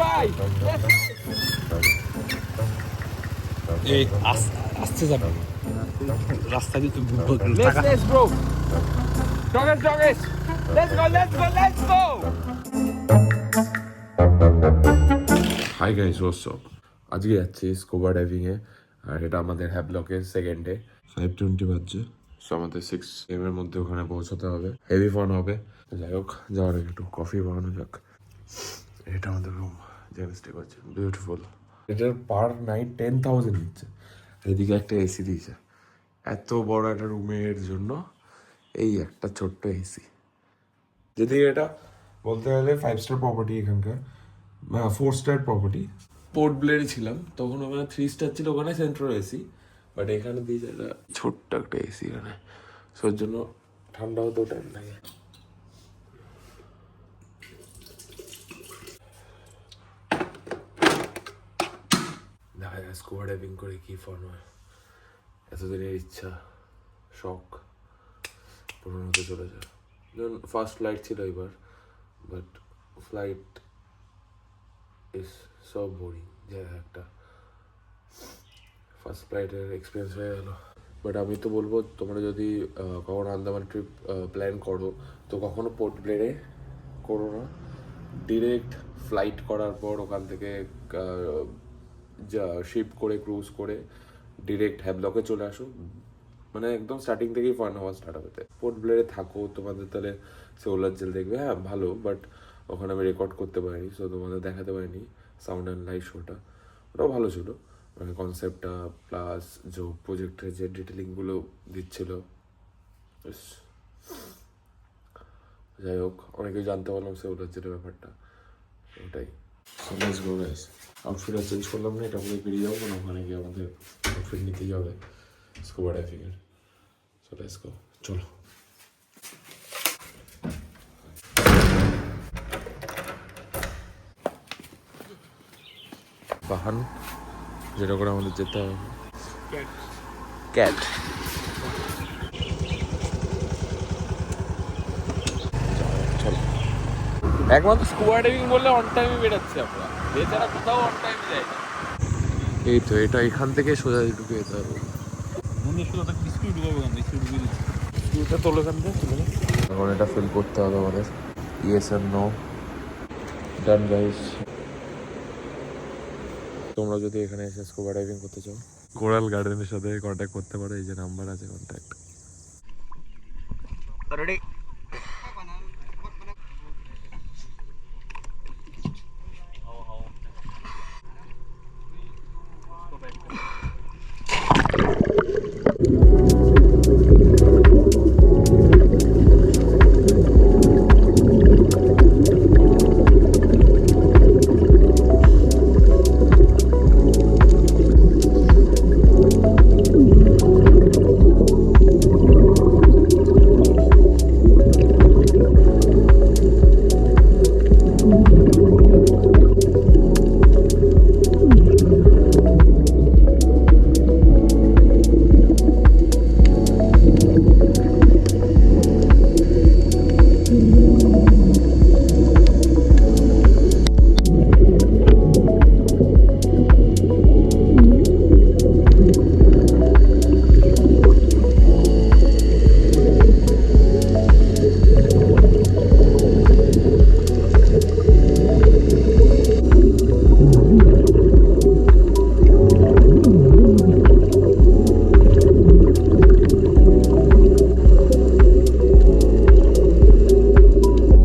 ভাই এই আসতে যাবে রাস্তা দিয়ে let's bro joggers let's go hi guys WhatsApp আজকে যাচ্ছি স্কুবা ডাইভিংয়ে আর এটা আমাদের হ্যাবলকের সেকেন্ড ডে 5:20 বাজছে সো আমাদের 6 AM এর মধ্যে ওখানে পৌঁছাতে হবে হেভি ফান হবে যাই হোক যাওয়ার আগে একটু কফি বানানো যাক এটা আমাদের রুম যেখানে স্টে করছে বিউটিফুল এটার পার নাইট 10,000 নিচ্ছে এদিকে একটা এসি দিয়েছে এত বড় একটা রুমের জন্য এই একটা ছোট্ট এসি যেদিকে এটা বলতে গেলে 5 স্টার প্রপার্টি এখানকার 4 স্টার প্রপার্টি পোর্ট ব্লেয়ারে ছিলাম তখন ওখানে 3 স্টার ছিল ওখানে সেন্ট্রাল এসি বাট এখানে দিয়েছে একটা ছোট্ট একটা এসি এখানে সোর জন্য ঠান্ডা হতেও টাইম লাগে দেখা যায় স্কুবা ডাইভিং করে কি ফান হয় এতদিনের ইচ্ছা শখ পূরণ হতে চলে যায় যেমন ফার্স্ট ফ্লাইট ছিল এবার but flight is so boring যে একটা ফার্স্ট ফ্লাইটের এক্সপিরিয়েন্স হয়ে গেল বাট আমি তো বলবো তোমরা যদি কখনো আন্দামান ট্রিপ প্ল্যান করো তো কখনো পোর্ট ব্লেয়ারে করো না ডিরেক্ট ফ্লাইট করার পর ওখান থেকে শিপ করে ক্রুজ করে ডিরেক্ট হ্যাবলকে চলে আসো মানে একদম স্টার্টিং থেকেই ফান হওয়া স্টার্ট হবে পোর্ট ব্লেয়ারে থাকো তোমাদের তাহলে সোলার জেল দেখবে হ্যাঁ ভালো বাট ওখানে আমি রেকর্ড করতে পারিনি সো তোমাদের দেখাতে পারিনি সাউন্ড অ্যান্ড লাইট শোটা ওটাও ভালো ছিল মানে কনসেপ্টটা প্লাস যে প্রজেক্টের যে ডিটেলিংগুলো দিচ্ছিল যাই হোক অনেকেই জানতে পারলাম সোলার জেলের ব্যাপারটা ওটাই লেটস গো গাইস আউটফিট আর চেঞ্জ করলাম না এটা বলে বেরিয়ে যাবো না ওখানে গিয়ে আমাদের আউটফিট নিতেই হবে স্কুবা ডাইভিংয়ের সো লেটস গো চলো বাহন যেটা করে আমাদের যেতে হবে ক্যাট চলো একমাত্র স্কুবা ডাইভিং বললে অন টাইমে বেরোচ্ছি আমরা এছাড়া কোথাও অন টাইমে যাই না এই তো এটা এখান থেকে সোজা ঢুকে যেতে হবে স্কুলটা তোলো এখান থেকে তুলে এখন এটা ফিল করতে হবে আমাদের ইয়েস আর নো ডান গাইস তোমরা যদি এখানে এসে স্কুবা ডাইভিং করতে চাও কোরাল গার্ডেনের সাথে কন্ট্যাক্ট করতে পারো এই যে নাম্বার আছে contact ready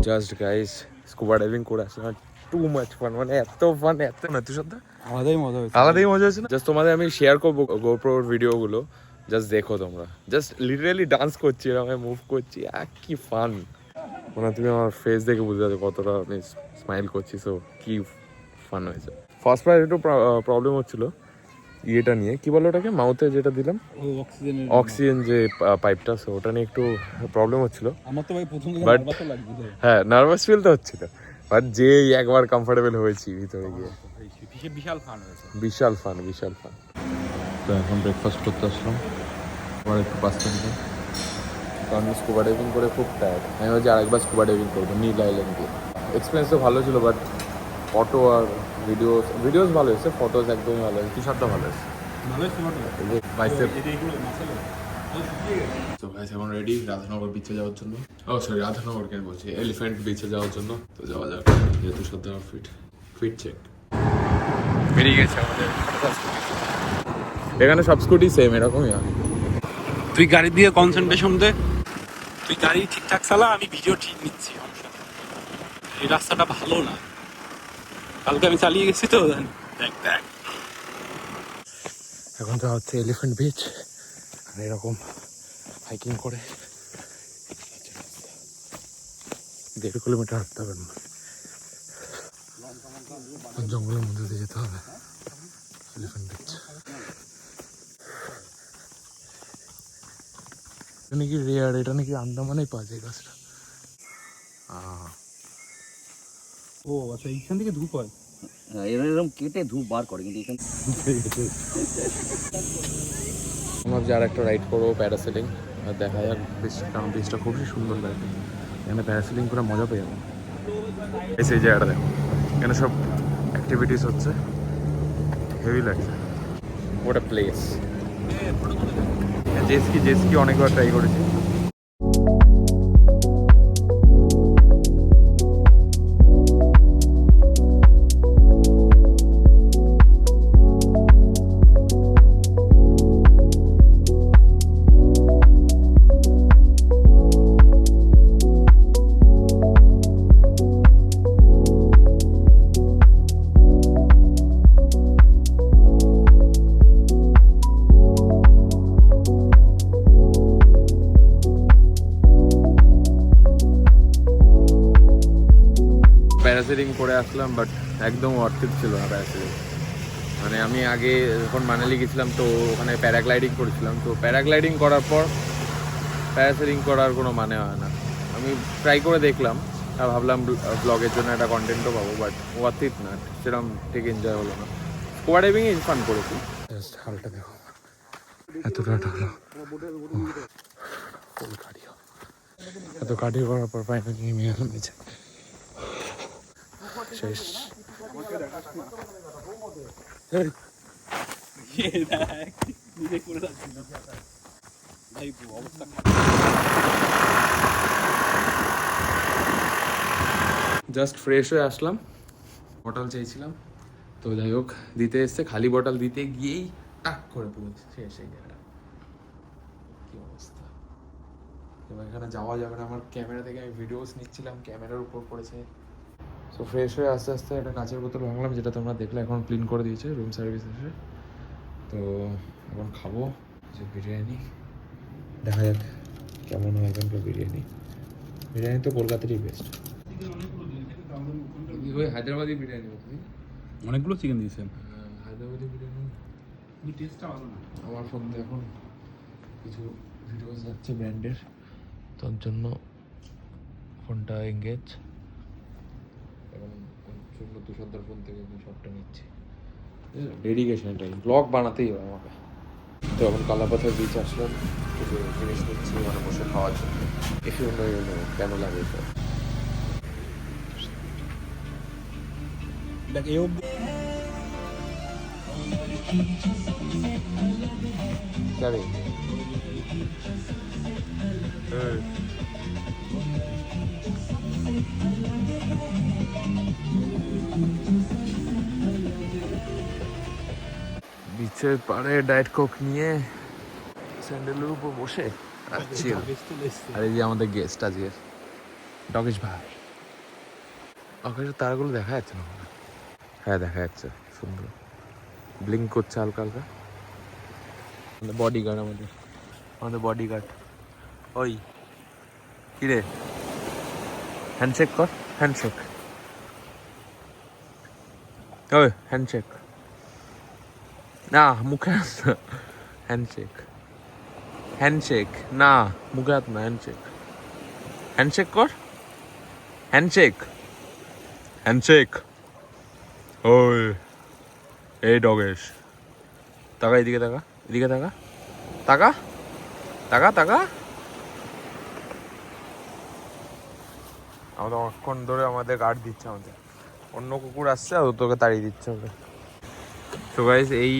just guys scuba diving করে আসলাম টু মাচ ফান মানে এত ফান এত না তুই সত্যি আলাদাই মজা হয়েছে আলাদাই মজা হয়েছে না জাস্ট তোমাদের আমি শেয়ার করবো গোপ্রোর ভিডিওগুলো জাস্ট দেখো তোমরা জাস্ট লিটারালি ডান্স করছি এরকম মুভ করছি কি ফান মানে তুমি আমার ফেস দেখে বুঝতে পারছো কতটা আমি স্মাইল করছি সো কি ফান হয়েছে ফার্স্ট প্রাইজ একটু প্রবলেম হচ্ছিল ইয়েটা নিয়ে কি বলো ওটাকে মাউথে যেটা দিলাম অক্সিজেন যে পাইপটা সো ওটা নিয়ে একটু প্রবলেম হচ্ছিল আমার তো ভাই প্রথম বাট নার্ভাসও লাগছিল হ্যাঁ নার্ভাস ফিল তো হচ্ছিল বাট যে একবার কমফোর্টেবল হয়েছি ভিতরে গিয়ে বিশাল ফান হয়েছে বিশাল ফান তো এখন ব্রেকফাস্ট করতে আসলাম আমার একটু পাস্তা নিতে কারণ স্কুবা ডাইভিং করে খুব টায়ার্ড আমি ভাবছি আরেকবার স্কুবা ডাইভিং করবো নীল আইল্যান্ড দিয়ে এক্সপিরিয়েন্স তো ভালো ছিল বাট ফটো আর ভিডিওস ভালো হয়েছে, ফটোস একদমই ভালো হয়েছে, টি শার্টটা ভালো হয়েছে। বাইসেপ। তো গাইস এখন রেডি রাধানগর বিচে যাওয়ার জন্য। ও সরি, রাধানগর কেন বলছি, এলিফ্যান্ট বিচে যাওয়ার জন্য। তো যাওয়া যাক, যেহেতু সদ্য ফিট চেক বেরিয়ে গেছে আমাদের। এখানে সব স্কুটি সেম এরকমই হয়। তুই গাড়ি দিয়ে কনসেন্ট্রেশন দে, তুই গাড়ি ঠিকঠাক চালা, আমি ভিডিও ঠিক নিচ্ছি। এই রাস্তাটা ভালো না, কালকে আমি চালিয়ে গেছি তো। দেখ দেখ, এখন তো হচ্ছে এলিফ্যান্ট বিচ, আর এরকম হাইকিং করে 1.5 কিলোমিটার হাঁটতে হবে। জঙ্গলের মধ্যে দিয়ে যেতে হবে এলিফ্যান্ট বিচ। এটা নাকি রেয়ার, এটা নাকি আন্দামানেই পাওয়া যায় গাছটা। ও আচ্ছা, এইখান থেকে ধূপ হয়। এরকম কেটে ধূপ বার করে, কিন্তু এখান ভাবছি আর একটা রাইড করবো প্যারাসেলিং, আর দেখা যাক বেশ, কারণ বেশটা খুবই সুন্দর লাগে। এখানে প্যারাসেলিং করে মজা পেয়ে যাবো। এই জায়গাটা দেখো, এখানে সব অ্যাক্টিভিটিস হচ্ছে, হেভি লাগছে। ওটা প্লেস জেসকি অনেকবার ট্রাই করেছি। প্যারাসেলিং করে আসলাম, বাট একদম অর্থিক ছিল না প্যারাসেলিং। মানে আমি আগে যখন মানালি গেছিলাম তো ওখানে প্যারাগ্লাইডিং করেছিলাম, তো প্যারাগ্লাইডিং করার পর প্যারাসেলিং করার কোনো মানে হয় না। আমি ট্রাই করে দেখলাম আর ভাবলাম ব্লগের জন্য একটা কন্টেন্টও পাবো, বাট অর্থিক না, সেরকম ঠিক এনজয় হলো না। স্কুবা ডাইভিং ফান করেছি। হালটা দেখো, এতটা ঢালো, এত কাটিয়ে করার পর ফাইনালি নেমে এলাম নিচে। শেষ। জাস্ট ফ্রেশ হয়ে আসলাম, বটল চাইছিলাম, তো যাই হোক দিতে এসছে, খালি বটল দিতে গিয়েই টাক করে পড়েছে শেষ। এই জায়গাটা কি অবস্থা, এবার এখানে যাওয়া যাবে না। আমার ক্যামেরা থেকে আমি ভিডিওস নিচ্ছিলাম, ক্যামেরার উপর পড়েছে। সো ফ্রেশ হয়ে আস্তে আস্তে একটা কাঁচের বোতল ভাঙলাম, যেটা তোমরা দেখলে এখন ক্লিন করে দিয়েছে রুম সার্ভিস এসে। তো এখন খাবো যে বিরিয়ানি, দেখা যাক কেমন হয় এখানকার বিরিয়ানি। বিরিয়ানি তো কলকাতারই বেস্ট। ওই হায়দ্রাবাদি বিরিয়ানি অনেকগুলো চিকেন দিয়েছেন। হায়দ্রাবাদি বিরিয়ানি টেস্টটা ভালো না। আমার ফোন দিয়ে এখন কিছু ভিডিওস যাচ্ছে ব্র্যান্ডের, তার জন্য ফোনটা এঙ্গেজ, এবং জন্য তুষারদার ফোন থেকে আমি সবটা নিচ্ছি। ডেডিকেশন টাইম, ব্লগ বানাতেই হবে আমাকে। তো এখন কালাপাথর বিচ আসলাম, কিছু জিনিস নিচ্ছি মানে বসে খাওয়ার জন্য। একটু কেন লাগে স্যার দেখ এই অবধি যাবে। বিচের পাড়ে ডায়েট কোক নিয়ে স্যান্ডেলের উপর বসে আসছি। আর এই যে আমাদের গেস্ট আজকে ডগেশ ভাই। আকাশের তারাগুলো দেখা যাচ্ছে না? হ্যাঁ দেখা যাচ্ছে, সুন্দর ব্লিঙ্ক করছে হালকা হালকা। বডিগার্ড আমাদের বডিগার্ড। ওই কিরে, হ্যান্ডশেক কর, হ্যান্ডশেক, ওই হ্যান্ডশেক না মুখে হাত না, হ্যান্ডশেক, হ্যান্ডশেক না মুখে হাত না, হ্যান্ডশেক, হ্যান্ডশেক কর, হ্যান্ডশেক, হ্যান্ডশেক। ওই এই ডগেশ, তাকা এদিকে, তাকা এদিকে, তাকা তাকা তাকা তাকা। আমাদের অনেকক্ষণ ধরে আমাদের গার্ড দিচ্ছে আমাদের। অন্য কুকুর আসছে আর ও তোকে তাড়িয়ে দিচ্ছে ওকে। তো গাইস এই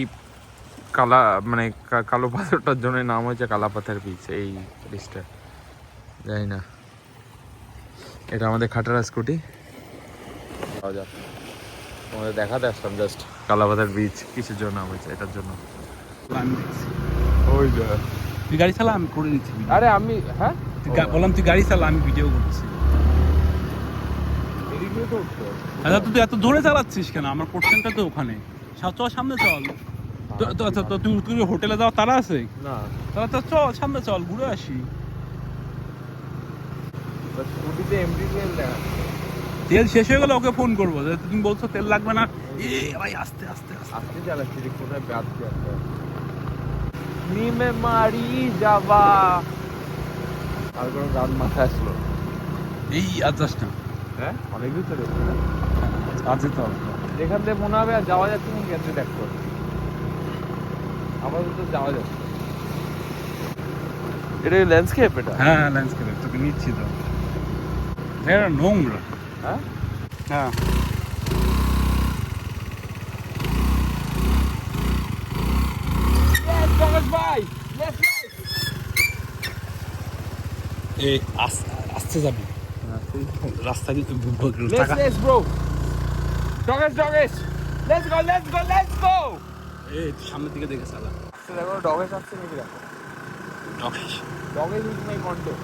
কালা মানে কালো পাথরটার জন্য নাম হয়েছে কালা পাথর বিচ এই ব্রিজটা, জানি না। এটা আমাদের খাটারা স্কুটি, তোমাদের দেখাতে আসলাম জাস্ট কালা পাথর বিচ কিসের জন্য নাম হয়েছে, এটার জন্য। আমি দেখছি ওই তুই গাড়ি চালা, আমি করে দিচ্ছি। আরে আমি হ্যাঁ বললাম তুই গাড়ি চালা, আমি ভিডিও করছি। আচ্ছা তুই এত জোরে চালাচ্ছিস কেন? আমার কোশ্চেনটা তো ওখানে। চল সামনে চল। তুই হোটেলে যাওয়া তারা আছে না, তাহলে তো চল সামনে চল, ঘুরে আসি। স্কুটিতে এমডি তেল দেখা, তেল শেষ হয়ে গেলে ওকে ফোন করবো, যে তুমি বলছো তেল লাগবে না। এ ভাই আস্তে আস্তে আস্তে আজকে চালাচ্ছি যে কোথায় ব্যাগ আছে নিমে মারি যাবা। আর কোনো গান মাথায় আসলো? এই আজ যাস না। হ্যাঁ অনেক দূর চলে আজ যেতে হবে। যেখান থেকে মনে হবে আর যাওয়া যাচ্ছে না, কেন্দ্রে দেখ কর আমাদের তো যাওয়া যাচ্ছে। এটা ল্যান্ডস্কেপ, এটা হ্যাঁ হ্যাঁ ল্যান্ডস্কেপ তোকে নিচ্ছি তো। এটা নোংরা। হ্যাঁ হ্যাঁ ভাই এই আস্তে যাবি রাস্তা কিন্তু bro let's go এই সামনের দিকে দেখে চালা। দেখো ডগেস আসছে নাকি, দেখো ডগেস ইজ মাই কন্টেন্ট।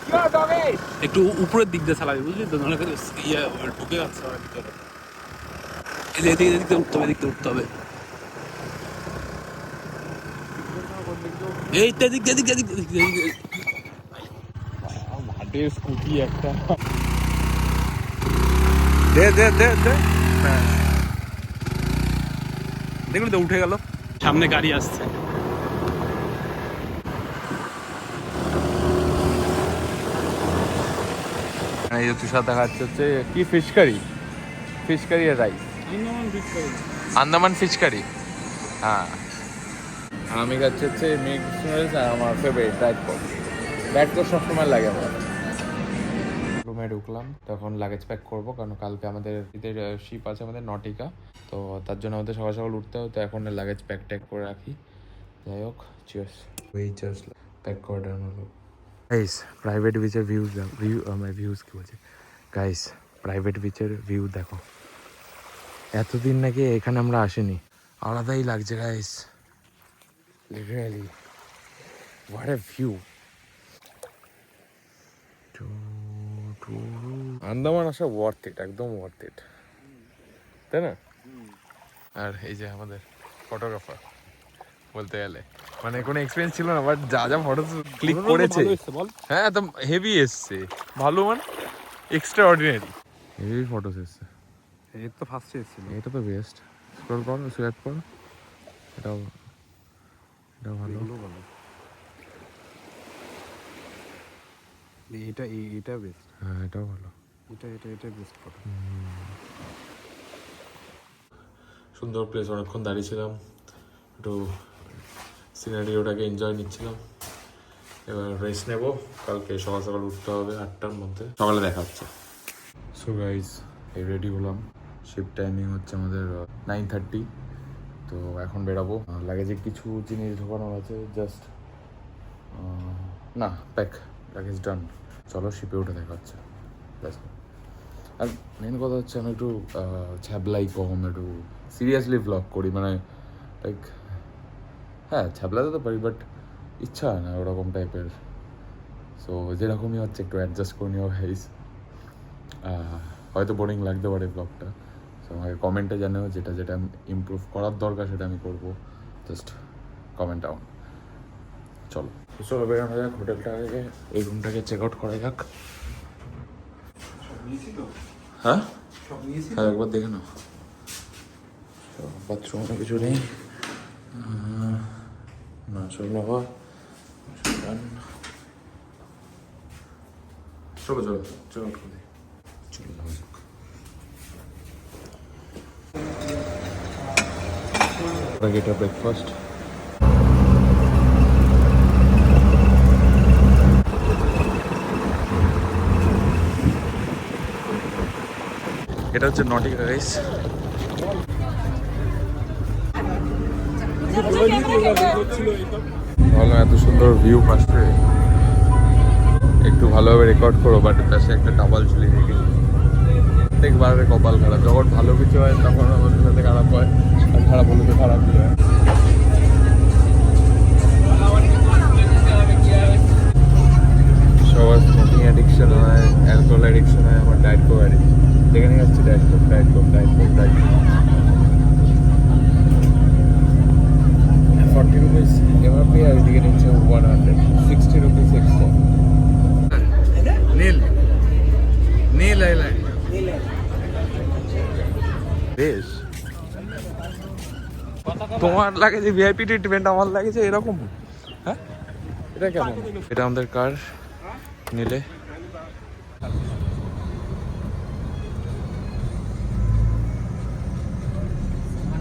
ইয়া ডগেস একটু উপরের দিক দিয়ে চালাবি, বুঝলি তো? নাহলে ইয়ে ঢুকে যাচ্ছে আমার ভিতরে। এদিকে উঠতে হবে, এদিকে উঠতে হবে। এই তো এদিক ভাটের স্কুটি একটা। দে দেখলি তো উঠে গেল। সামনে গাড়ি আসছে। এই যে তুষার দেখা যাচ্ছে হচ্ছে কি ফিশ কারি আর রাইস, আন্দামান ফিশ কারি। হ্যাঁ আর আমি খাচ্ছি হচ্ছে মিক্স নুডলস আর আমার ফেভারিট ব্যাট তো সবসময় লাগে আমার। রুমে ঢুকলাম, তখন লাগেজ প্যাক করবো, কারণ কালকে আমাদের ঈদের শিপ আছে আমাদের নটিকা, তো তার জন্য আমাদের সকাল সকাল উঠতে হতো। এখন লাগেজ প্যাক ট্যাক করে রাখি। যাই হোক চিয়ার্স, ওই জাস্ট প্যাক করে হলো। গাইস প্রাইভেট বিচের ভিউজ কি বলছে গাইস, প্রাইভেট বিচের ভিউ দেখো। এতদিন নাকি এখানে আমরা আসিনি, আলাদাই লাগছে guys, literally what a view. Andaman আসা ওয়ার্থ ইট, একদম ওয়ার্থ ইট, তাই না? আর এই যে আমাদের ফটোগ্রাফার বলতে গেলে মানে কোনো এক্সপিরিয়েন্স ছিল না, বাট যা যা ফটো ক্লিক করেছে হ্যাঁ একদম হেভি এসছে, ভালো মানে এক্সট্রা অর্ডিনারি হেভি ফটোস এসছে। এই তো ফার্স্টে এসেছিল। এটা তো বেস্ট, স্ক্রল করো, সুইপ করো, এটাও ভালো। এটা বেস্ট। হ্যাঁ এটাও ভালো, এটা বেস্ট ফটো। সুন্দর প্লেস, অনেকক্ষণ দাঁড়িয়েছিলাম, একটু সিনারিওটাকে এনজয় নিচ্ছিলাম। এবার রেস্ট নেবো, কালকে সকাল সকাল উঠতে হবে 8টার মধ্যে, সকালে দেখা হচ্ছে। সো গাইজ এই রেডি হলাম, শিফট টাইমিং হচ্ছে আমাদের 9:30, তো এখন বেরাবো। লাগেজে কিছু জিনিস ঢোকানোর আছে, জাস্ট না প্যাক, লাগেজ ডান। চলো শিপে উঠে দেখা হচ্ছে। আর মেন কথা হচ্ছে আমি একটু ছ্যাবলাই কম, একটু সিরিয়াসলি ভ্লগ করি, মানে লাইক হ্যাঁ ছ্যাবলাতে তো পারি, বাট ইচ্ছা হয় না ওরকম টাইপের। সো যেরকমই হচ্ছে একটু অ্যাডজাস্ট করে নিও গাইস। হয়তো বোরিং লাগতে পারে ব্লগটা, সো আমাকে কমেন্টে জানাও যেটা যেটা ইমপ্রুভ করার দরকার সেটা আমি করবো, জাস্ট কমেন্ট ডাউন। চলো বেরোনো যাক, হোটেলটাকে এই রুমটাকে চেক আউট করা যাক। হ্যাঁ হ্যাঁ একবার দেখে নাও, বাথরুমে কিছু নেই না, সব নেওয়া। চলো চেক আউট করে চলো যাওয়া যাক। এটা ব্রেকফাস্ট, এটা হচ্ছে নটিকা গাইস। ভালো, এত সুন্দর ভিউ পাশে, একটু ভালোভাবে রেকর্ড করো, বাট পাশে একটা টাওয়াল ঝুলে রেখে প্রত্যেকবারে কপাল খারাপ, যখন ভালো কিছু হয় তখন আমাদের সাথে খারাপ হয়, আর খারাপ হলে তো খারাপই হয়। সবার স্মোকিং অ্যাডিকশন হয়, অ্যালকোহল অ্যাডিকশন হয়, আমার ডায়েট কোক অ্যাডিকশন। যেখানে যাচ্ছি diet Coke, diet Coke, diet Coke, diet Coke. 40 rupees MRP আর এদিকে নিচ্ছে 160 rupees extra। নীল নীল আইল্যান্ড বেশ। তোমার লাগে যে ভিআইপি ট্রিটমেন্ট, আমার লাগে যে এরকম। হ্যাঁ, এটা কেমন? এটা আমাদের কার নিলে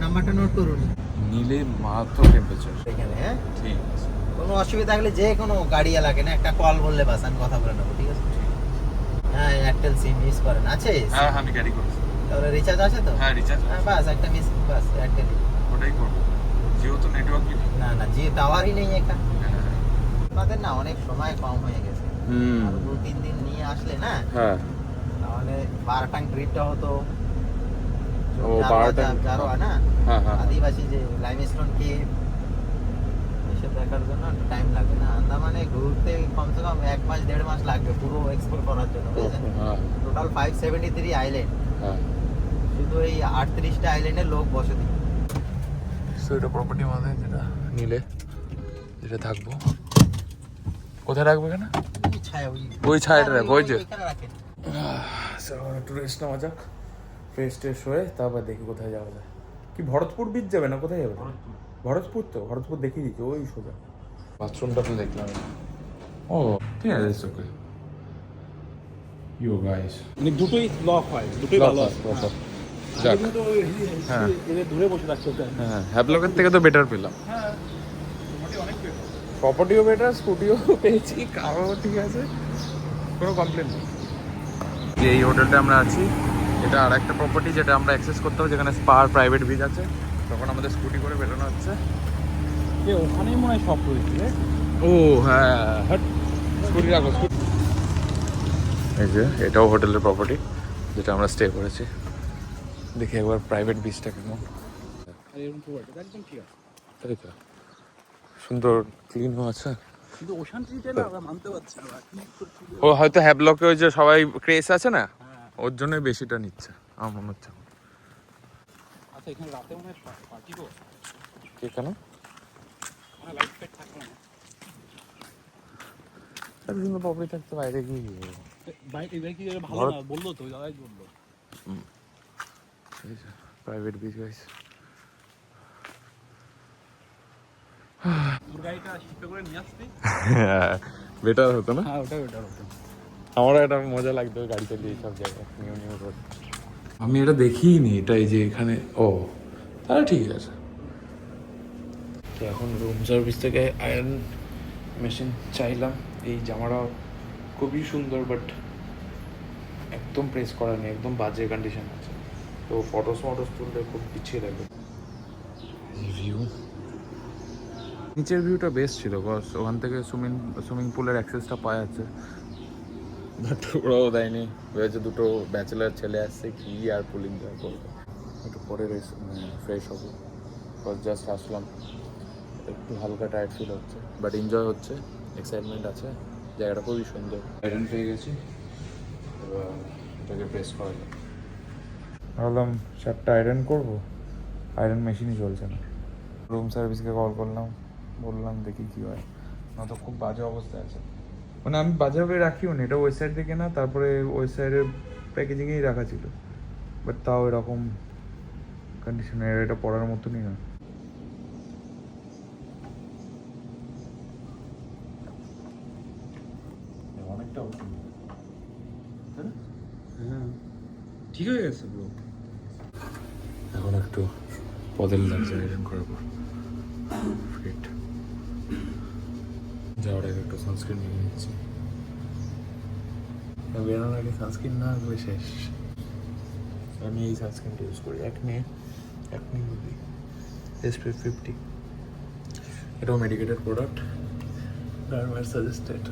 নাম্বারটা নোট করুন নিলে মাত্র টেম্পারেচার এখানে। হ্যাঁ, ঠিক আছে। কোনো অসুবিধা থাকলে যে কোনো গাড়ি এলাকে না একটা কল বললে বাস, আমি কথা বলে নেবো, ঠিক আছে? হ্যাঁ, এয়ারটেল সিম ইউজ করেন আছে? হ্যাঁ, আমি ক্যারি করছি। তাহলে রিচার্জ আছে তো? হ্যাঁ, রিচার্জ হ্যাঁ, বাস একটা মিস, বাস এয়ারটেল। ওটাই করবো। জিও তো নেটওয়ার্কই নেই। না না, জিও টাওয়ারই নেই এখানে। আপনাদের না অনেক সময় কম হয়ে গেছে, আর 2-3 দিন নিয়ে আসলে না, হ্যাঁ, তাহলে 12টাং ট্রিপটা হতো। ও 12টা জারোয়া না, হ্যাঁ হ্যাঁ। আদিবাসী যে লাইমস্টোন কেভ, এসব দেখার জন্য টাইম লাগে না। আন্দামানে ঘুরতে কমসে কম 1 মাস 1.5 মাস লাগবে পুরো এক্সপ্লোর করার জন্য, বুঝলেন? হ্যাঁ টোটাল 573 আইল্যান্ড, হ্যাঁ। শুধু এই 38টা আইল্যান্ডে লোক বসতি। সো এটা প্রপার্টি আমাদের, যেটা নিলে যেটা থাকবো। কোথায় রাখবে কেন? ওই ছায়াটা রাখো, ওই যে। এখানে রাখেন। একটু রেস্ট নেওয়া যাক, ফ্রেশ ট্রেশ হয়ে তারপর দেখি কোথায় যাওয়া যায়। কি ভরতপুর বিচ যাবে না, কোথায় যাবে? ভরতপুর তো, ভরতপুর দেখিয়ে দিচ্ছি, ওই সোজা। বাথরুমটা তো দেখলাম। ও ঠিক আছে, ইটস ওকে। ইউ গাইস, মানে দুটোই লক হয়, দুটোই ভালো আছে। যাক, কিন্তু হ্যাঁ এদের দূরে বসে থাকতে হতো। হ্যাঁ, হ্যাবলকের থেকে তো বেটার পেলাম। হ্যাঁ, মোটামুটি অনেক বেটার। প্রপার্টিও বেটার, স্কুটিও পেয়েছি, কারও ঠিক আছে, কোনো কমপ্লেন নেই। যে এই হোটেলটা আমরা আছি, এটা আর একটা প্রপার্টি যেটা আমরা অ্যাক্সেস করতে হবে, যেখানে স্পা প্রাইভেট বিচ আছে। তখন আমাদের স্কুটি করে বেরোনো হচ্ছে। ওখানেই মনে হয় সব রয়েছে রে। ও হ্যাঁ, হ্যাট, স্কুটি রাখো, স্কুটি। এই যে এটাও হোটেলের প্রপার্টি যেটা আমরা স্টে করেছি। দেখি একবার প্রাইভেট বিচটা কেমন। আর এরকম প্রোভাইড একদম ঠিক আছে। তাই তো, সুন্দর ক্লিনও আছে। কিন্তু ওশান ট্রিটে না আমরা মানতে পারছি না। ও হয়তো হ্যাবলকে ওই যে সবাই ক্রেজ আছে না, ওর জন্যই বেশিটা নিচ্ছে আমার মনে হচ্ছে। আচ্ছা, এখানে রাতে মনে হয় পার্টি গো, কে কেন? মানে লাইট ফাইট থাকবে না। তার জন্য প্রপার্টি থাকতে বাইরে গিয়ে বাইক এবার কি ভালো না বললো তো, দাদাই বললো। Private beach guys. তোর গাড়িটা শিফট করে নিয়ে আসবি। বেটার হতো না? হ্যাঁ, ওটা বেটার হতো। আমারও এটা মজা লাগতো গাড়ি চালিয়ে সব জায়গায় নিউ নিউ রোড। আমি এটা দেখিনি, এটা এই যে এখানে। ও তাহলে ঠিক আছে। তো এখন রুম সার্ভিস থেকে আয়রন মেশিন চাইলাম। এই জামাটা খুবই সুন্দর, বাট একদম প্রেস করা নেই, একদম বাজে কন্ডিশন আছে। তো ফটোস তুললে খুব পিছিয়ে লাগবে। ভিউ, নিচের ভিউটা বেস্ট ছিল, বস ওখান থেকে সুইমিং পুলের অ্যাক্সেসটা পাওয়া যাচ্ছে। বাট ওরাও দেয়নি, ভেবেছে দুটো ব্যাচেলার ছেলে আসছে, কি আর পুল এনজয় করবো। একটু পরে ফ্রেশ হবো, জাস্ট আসলাম, একটু হালকা টায়ার্ড ফিল হচ্ছে, বাট এনজয় হচ্ছে, এক্সাইটমেন্ট আছে। জায়গাটা খুবই সুন্দর। আয়রন পেয়ে গেছি, এবার এটাকে প্রেস করা যায়। ভাবলাম শার্টটা আয়রন করবো, আয়রন মেশিনই চলছে না। রুম সার্ভিসকে কল করলাম, বললাম দেখি কী হয়। না তো খুব বাজে অবস্থায় আছে, মানে আমি বাজেভাবে রাখিও নি, এটা ওই সাইড থেকে না, তারপরে ওই সাইডের প্যাকেজিংয়েই রাখা ছিল, বাট তাও এরকম কন্ডিশনে এটা পড়ার মতনই না। অনেকটা হ্যাঁ, ঠিক হয়ে গেছে ব্রো। এখন একটু বদল লাগছে আয়রন করার পর, ফিট। যাওয়ার আগে একটু সানস্ক্রিন নিয়ে নিচ্ছি, বেরোনোর আগে সানস্ক্রিন না হয়ে শেষ। আমি এই সানস্ক্রিনটা ইউজ করি একনি মুভি SPF 50, এটাও মেডিকেটেড প্রোডাক্ট, ডার্মার সাজেস্টেড।